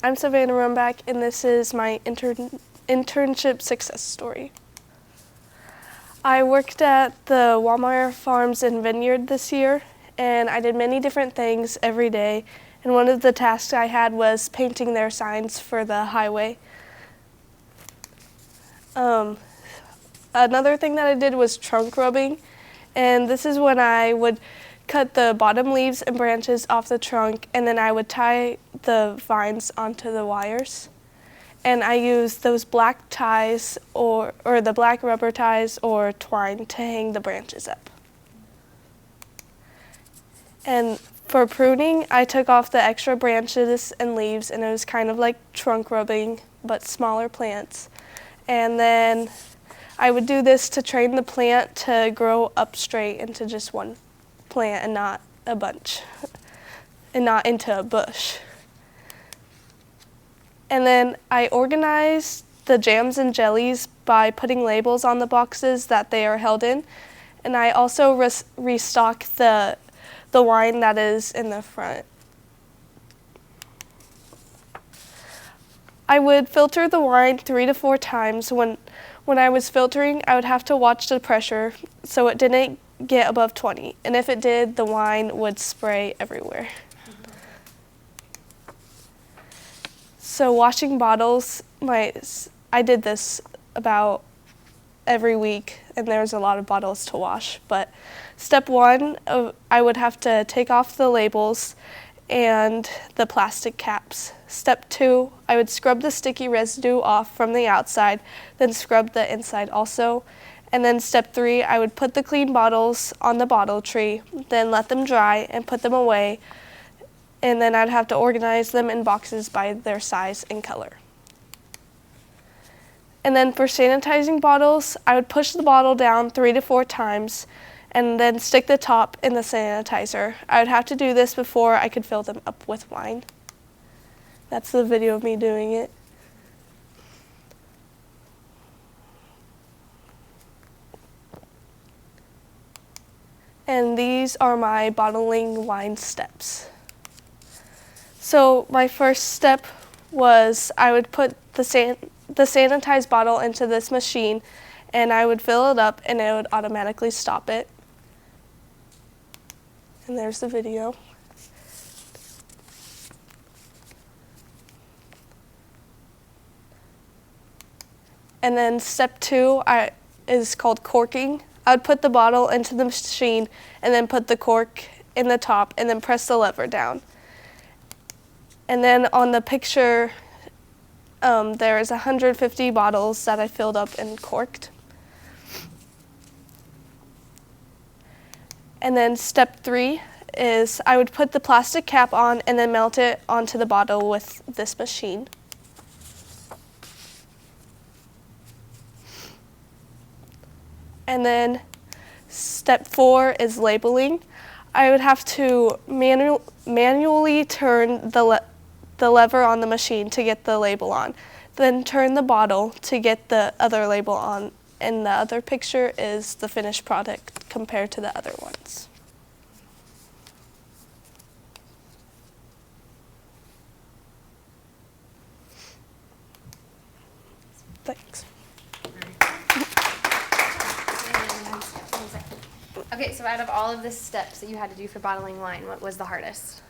I'm SavanaRumback, and this is my internship success story. I worked at the Walmart Farms and Vineyard this year, and I did many different things every day, and one of the tasks I had was painting their signs for the highway. Another thing that I did was trunk rubbing, and this is when I would cut the bottom leaves and branches off the trunk, and then I would tie the vines onto the wires. And I used those black ties or the black rubber ties or twine to hang the branches up. And for pruning, I took off the extra branches and leaves, and it was kind of like trunk rubbing, but smaller plants. And then I would do this to train the plant to grow up straight into just one plant and not a bunch, and not into a bush. And then I organized the jams and jellies by putting labels on the boxes that they are held in, and I also restock the wine that is in the front. I would filter the wine 3 to 4 times. When I was filtering, I would have to watch the pressure so it didn't get above 20, and if it did, the wine would spray everywhere. So washing bottles, I did this about every week, and there's a lot of bottles to wash. But step 1, I would have to take off the labels and the plastic caps. Step 2, I would scrub the sticky residue off from the outside, then scrub the inside also. And then step 3, I would put the clean bottles on the bottle tree, then let them dry and put them away. And then I'd have to organize them in boxes by their size and color. And then for sanitizing bottles, I would push the bottle down 3 to 4 times and then stick the top in the sanitizer. I would have to do this before I could fill them up with wine. That's the video of me doing it. And these are my bottling wine steps. So my first step was I would put the sanitized bottle into this machine, and I would fill it up, and it would automatically stop it. And there's the video. And then step 2 is called corking. I would put the bottle into the machine and then put the cork in the top and then press the lever down. And then on the picture, there is 150 bottles that I filled up and corked. And then step 3 is I would put the plastic cap on and then melt it onto the bottle with this machine. And then step 4 is labeling. I would have to manually turn the lever on the machine to get the label on, then turn the bottle to get the other label on, and the other picture is the finished product compared to the other ones. Thanks. Okay, so out of all of the steps that you had to do for bottling wine, what was the hardest?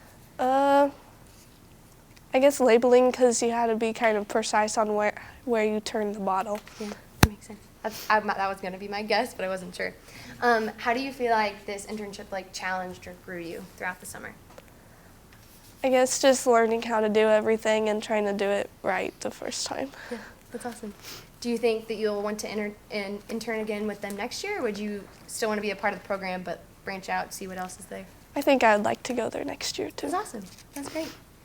I guess labeling, because you had to be kind of precise on where you turn the bottle. Yeah, that makes sense. That was going to be my guess, but I wasn't sure. How do you feel like this internship challenged or grew you throughout the summer? I guess just learning how to do everything and trying to do it right the first time. Yeah, that's awesome. Do you think that you'll want to intern again with them next year, or would you still want to be a part of the program but branch out, see what else is there? I think I'd like to go there next year too. That's awesome. That's great.